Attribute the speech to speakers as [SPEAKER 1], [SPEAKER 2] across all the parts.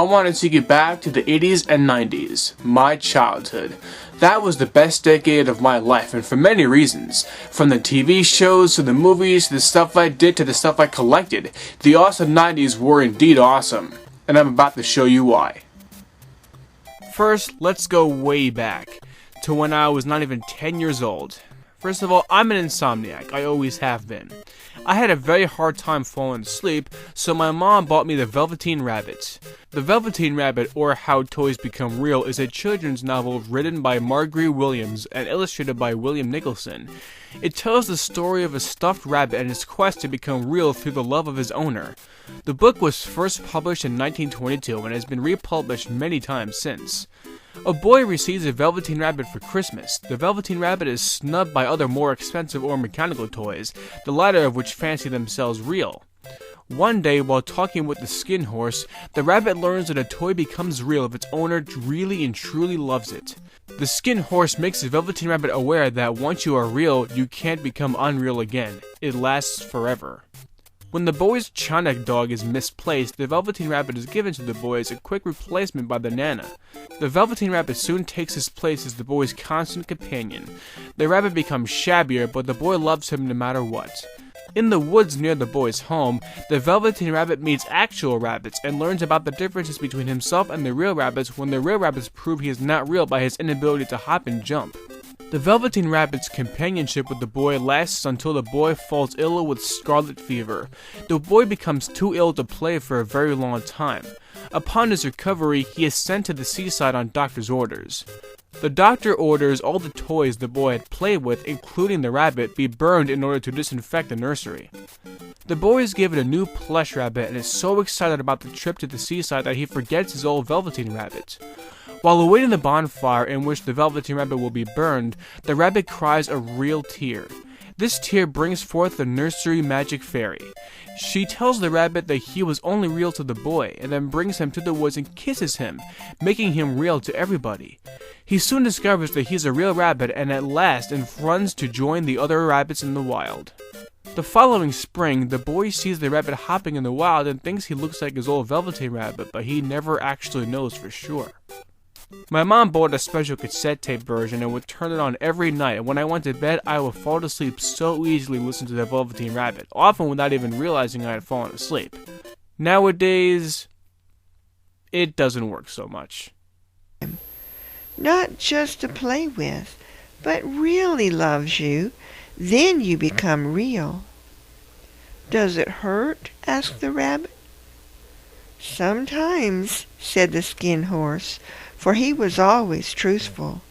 [SPEAKER 1] want to take you back to the 80s and 90s, my childhood. That was the best decade of my life, and for many reasons. From the TV shows, to the movies, to the stuff I did, to the stuff I collected. The awesome 90s were indeed awesome, and I'm about to show you why. First, let's go way back, to when I was not even 10 years old. First of all, I'm an insomniac, I always have been. I had a very hard time falling asleep, so my mom bought me the Velveteen Rabbit. The Velveteen Rabbit, or How Toys Become Real, is a children's novel written by Marguerite Williams and illustrated by William Nicholson. It tells the story of a stuffed rabbit and his quest to become real through the love of his owner. The book was first published in 1922 and has been republished many times since. A boy receives a Velveteen Rabbit for Christmas. The Velveteen Rabbit is snubbed by other more expensive or mechanical toys, the latter of which fancy themselves real. One day, while talking with the Skin Horse, the rabbit learns that a toy becomes real if its owner really and truly loves it. The Skin Horse makes the Velveteen Rabbit aware that once you are real, you can't become unreal again. It lasts forever. When the boy's Chanak dog is misplaced, the Velveteen Rabbit is given to the boy as a quick replacement by the Nana. The Velveteen Rabbit soon takes his place as the boy's constant companion. The rabbit becomes shabbier, but the boy loves him no matter what. In the woods near the boy's home, the Velveteen Rabbit meets actual rabbits and learns about the differences between himself and the real rabbits when the real rabbits prove he is not real by his inability to hop and jump. The Velveteen Rabbit's companionship with the boy lasts until the boy falls ill with scarlet fever. The boy becomes too ill to play for a very long time. Upon his recovery, he is sent to the seaside on doctor's orders. The doctor orders all the toys the boy had played with, including the rabbit, be burned in order to disinfect the nursery. The boy is given a new plush rabbit and is so excited about the trip to the seaside that he forgets his old Velveteen Rabbit. While awaiting the bonfire in which the Velveteen Rabbit will be burned, the rabbit cries a real tear. This tear brings forth the nursery magic fairy. She tells the rabbit that he was only real to the boy, and then brings him to the woods and kisses him, making him real to everybody. He soon discovers that he's a real rabbit and at last runs to join the other rabbits in the wild. The following spring, the boy sees the rabbit hopping in the wild and thinks he looks like his old Velveteen Rabbit, but he never actually knows for sure. My mom bought a special cassette tape version and would turn it on every night, and when I went to bed, I would fall asleep so easily listening to the Velveteen Rabbit, often without even realizing I had fallen asleep. Nowadays, it doesn't work so much.
[SPEAKER 2] Not just to play with, but really loves you, then you become real. Does it hurt? Asked the rabbit. Sometimes, said the Skin Horse, for he was always truthful.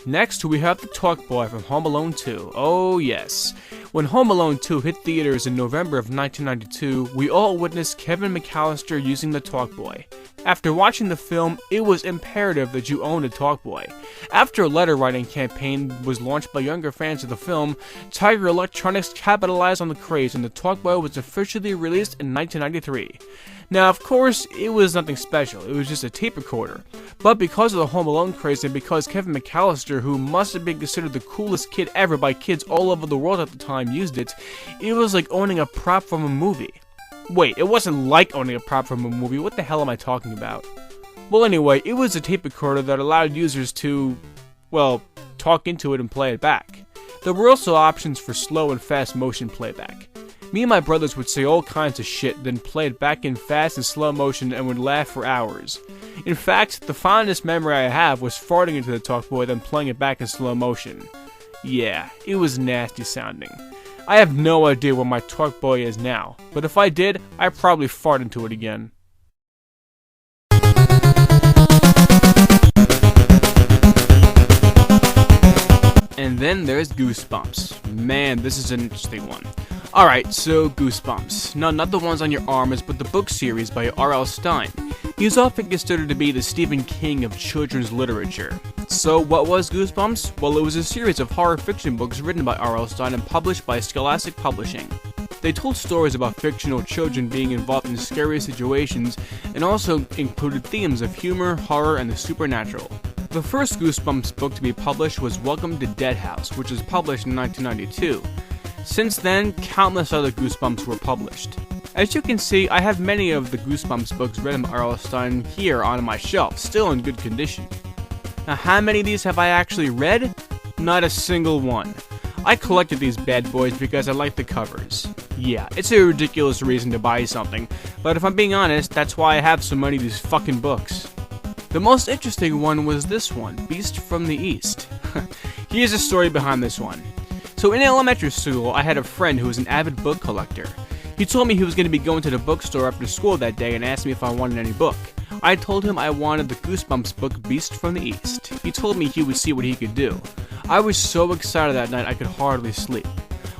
[SPEAKER 1] Next, we have the Talk Boy from Home Alone 2. Oh yes. When Home Alone 2 hit theaters in November of 1992, we all witnessed Kevin McAllister using the Talk Boy. After watching the film, it was imperative that you own a Talk Boy. After a letter writing campaign was launched by younger fans of the film, Tiger Electronics capitalized on the craze and the Talk Boy was officially released in 1993. Now, of course, it was nothing special, it was just a tape recorder. But because of the Home Alone craze and because Kevin McAllister, who must have been considered the coolest kid ever by kids all over the world at the time, used it, it was like owning a prop from a movie. Wait, it wasn't like owning a prop from a movie, what the hell am I talking about? Well anyway, it was a tape recorder that allowed users to, well, talk into it and play it back. There were also options for slow and fast motion playback. Me and my brothers would say all kinds of shit, then play it back in fast and slow motion and would laugh for hours. In fact, the fondest memory I have was farting into the Talk Boy then playing it back in slow motion. Yeah, it was nasty sounding. I have no idea where my Talk Boy is now, but if I did, I'd probably fart into it again. And then there's Goosebumps. Man, this is an interesting one. Alright, so Goosebumps. No, not the ones on your arms, but the book series by R.L. Stine. He is often considered to be the Stephen King of children's literature. So what was Goosebumps? Well, it was a series of horror fiction books written by R.L. Stine and published by Scholastic Publishing. They told stories about fictional children being involved in scary situations and also included themes of humor, horror, and the supernatural. The first Goosebumps book to be published was Welcome to Deadhouse, which was published in 1992. Since then, countless other Goosebumps were published. As you can see, I have many of the Goosebumps books written by R.L. Stine here on my shelf, still in good condition. Now, how many of these have I actually read? Not a single one. I collected these bad boys because I like the covers. Yeah, it's a ridiculous reason to buy something, but if I'm being honest, that's why I have so many of these fucking books. The most interesting one was this one, Beast from the East. Here's a story behind this one. So in elementary school, I had a friend who was an avid book collector. He told me he was going to be going to the bookstore after school that day and asked me if I wanted any book. I told him I wanted the Goosebumps book Beast from the East. He told me he would see what he could do. I was so excited that night I could hardly sleep.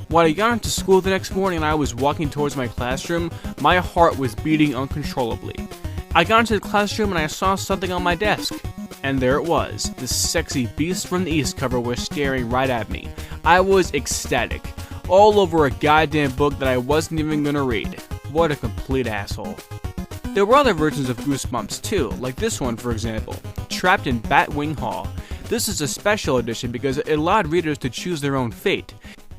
[SPEAKER 1] When I got into school the next morning and I was walking towards my classroom, my heart was beating uncontrollably. I got into the classroom and I saw something on my desk. And there it was. The sexy Beast from the East cover was staring right at me. I was ecstatic. All over a goddamn book that I wasn't even gonna read. What a complete asshole. There were other versions of Goosebumps too, like this one for example, Trapped in Batwing Hall. This is a special edition because it allowed readers to choose their own fate.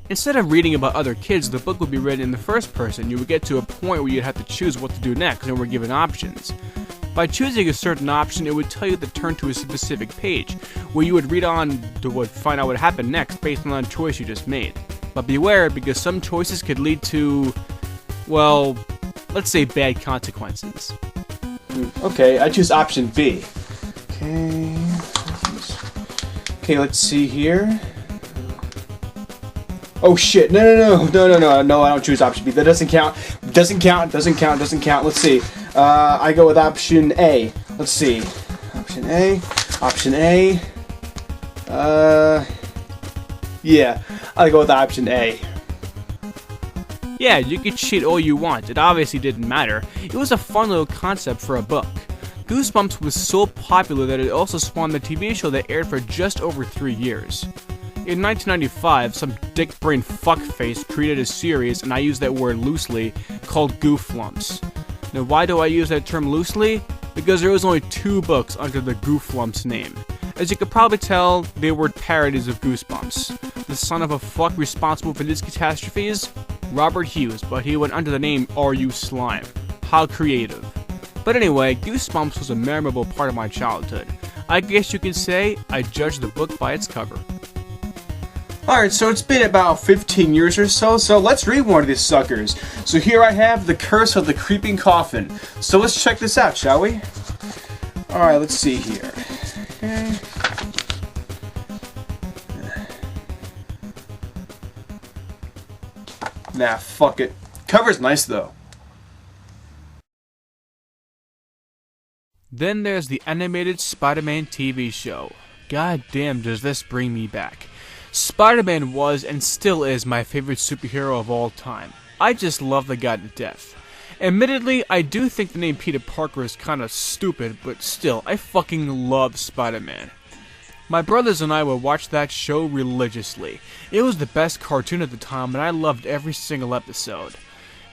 [SPEAKER 1] Instead of reading about other kids, the book would be read in the first person. You would get to a point where you'd have to choose what to do next and were given options. By choosing a certain option, it would tell you to turn to a specific page, where you would read on to find out what happened next based on the choice you just made. But beware, because some choices could lead to, well, let's say bad consequences. Okay, I choose option B. Okay, let's see here. Oh shit, no, I don't choose option B. That doesn't count. Doesn't count. Let's see. I go with option A. Let's see. Option A. Yeah, I'll go with option A. Yeah, you could cheat all you want. It obviously didn't matter. It was a fun little concept for a book. Goosebumps was so popular that it also spawned the TV show that aired for just over 3 years. In 1995, some dick-brain fuckface created a series, and I use that word loosely, called Gooflumps. Now why do I use that term loosely? Because there was only 2 books under the Gooflumps name. As you could probably tell, they were parodies of Goosebumps. The son of a fuck responsible for these catastrophes? Robert Hughes, but he went under the name R.U. Slime. How creative. But anyway, Goosebumps was a memorable part of my childhood. I guess you could say I judged the book by its cover. Alright, so it's been about 15 years or so let's read one of these suckers. So here I have The Curse of the Creeping Coffin. So let's check this out, shall we? Alright, let's see here. Okay. Nah, fuck it. Cover's nice though. Then there's the animated Spider-Man TV show. God damn, does this bring me back. Spider-Man was and still is my favorite superhero of all time. I just love the guy to death. Admittedly, I do think the name Peter Parker is kinda stupid, but still, I fucking love Spider-Man. My brothers and I would watch that show religiously. It was the best cartoon at the time, and I loved every single episode.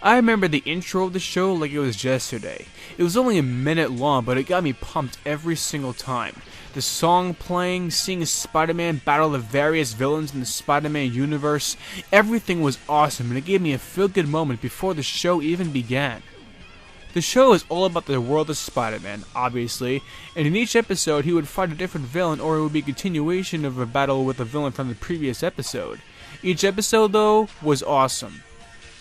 [SPEAKER 1] I remember the intro of the show like it was yesterday. It was only a minute long, but it got me pumped every single time. The song playing, seeing Spider-Man battle the various villains in the Spider-Man universe, everything was awesome, and it gave me a feel-good moment before the show even began. The show is all about the world of Spider-Man, obviously, and in each episode he would fight a different villain or it would be a continuation of a battle with a villain from the previous episode. Each episode, though, was awesome.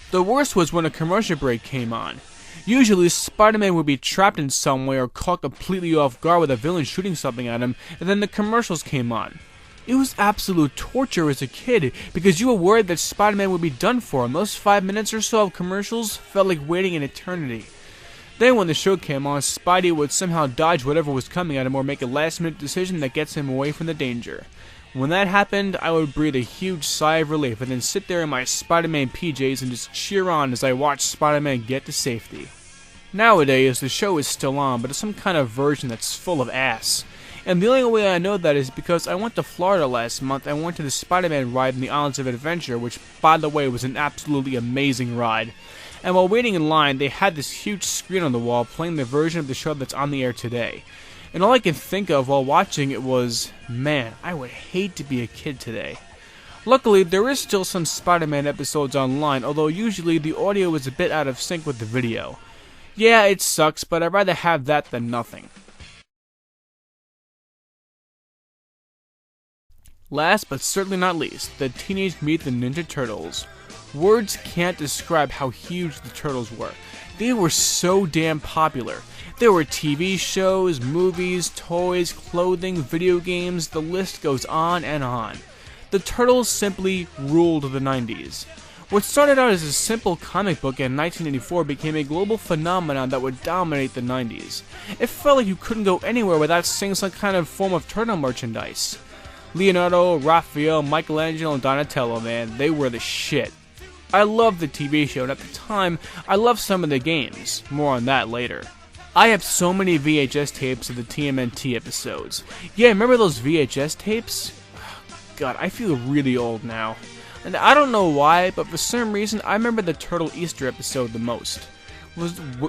[SPEAKER 1] The worst was when a commercial break came on. Usually, Spider-Man would be trapped in some way or caught completely off guard with a villain shooting something at him, and then the commercials came on. It was absolute torture as a kid, because you were worried that Spider-Man would be done for, and those 5 minutes or so of commercials felt like waiting an eternity. Then when the show came on, Spidey would somehow dodge whatever was coming at him or make a last-minute decision that gets him away from the danger. When that happened, I would breathe a huge sigh of relief and then sit there in my Spider-Man PJs and just cheer on as I watched Spider-Man get to safety. Nowadays, the show is still on, but it's some kind of version that's full of ass. And the only way I know that is because I went to Florida last month and went to the Spider-Man ride in the Islands of Adventure, which, by the way, was an absolutely amazing ride. And while waiting in line, they had this huge screen on the wall playing the version of the show that's on the air today. And all I could think of while watching it was, man, I would hate to be a kid today. Luckily, there is still some Spider-Man episodes online, although usually the audio is a bit out of sync with the video. Yeah, it sucks, but I'd rather have that than nothing. Last but certainly not least, the Teenage Mutant Ninja Turtles. Words can't describe how huge the Turtles were. They were so damn popular. There were TV shows, movies, toys, clothing, video games, the list goes on and on. The Turtles simply ruled the 90s. What started out as a simple comic book in 1984 became a global phenomenon that would dominate the 90s. It felt like you couldn't go anywhere without seeing some kind of form of turtle merchandise. Leonardo, Raphael, Michelangelo, and Donatello, man, they were the shit. I loved the TV show, and at the time, I loved some of the games. More on that later. I have so many VHS tapes of the TMNT episodes. Yeah, remember those VHS tapes? God, I feel really old now. And I don't know why, but for some reason, I remember the Turtle Easter episode the most.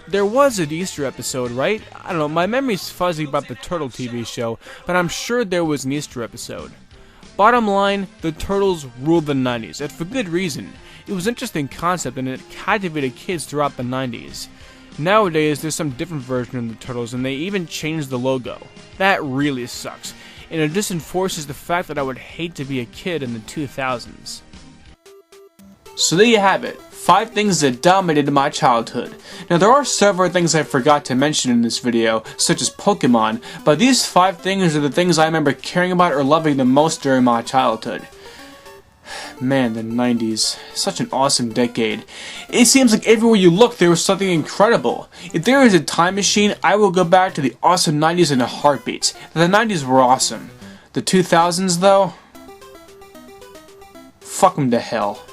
[SPEAKER 1] There was an Easter episode, right? I don't know, my memory's fuzzy about the Turtle TV show, but I'm sure there was an Easter episode. Bottom line, the Turtles ruled the 90s, and for good reason. It was an interesting concept, and it captivated kids throughout the 90s. Nowadays, there's some different version of the Turtles, and they even changed the logo. That really sucks, and it just enforces the fact that I would hate to be a kid in the 2000s. So there you have it, 5 things that dominated my childhood. Now there are several things I forgot to mention in this video, such as Pokemon, but these 5 things are the things I remember caring about or loving the most during my childhood. Man, the 90s. Such an awesome decade. It seems like everywhere you look there was something incredible. If there is a time machine, I will go back to the awesome 90s in a heartbeat. The 90s were awesome. The 2000s though? Fuck them to hell.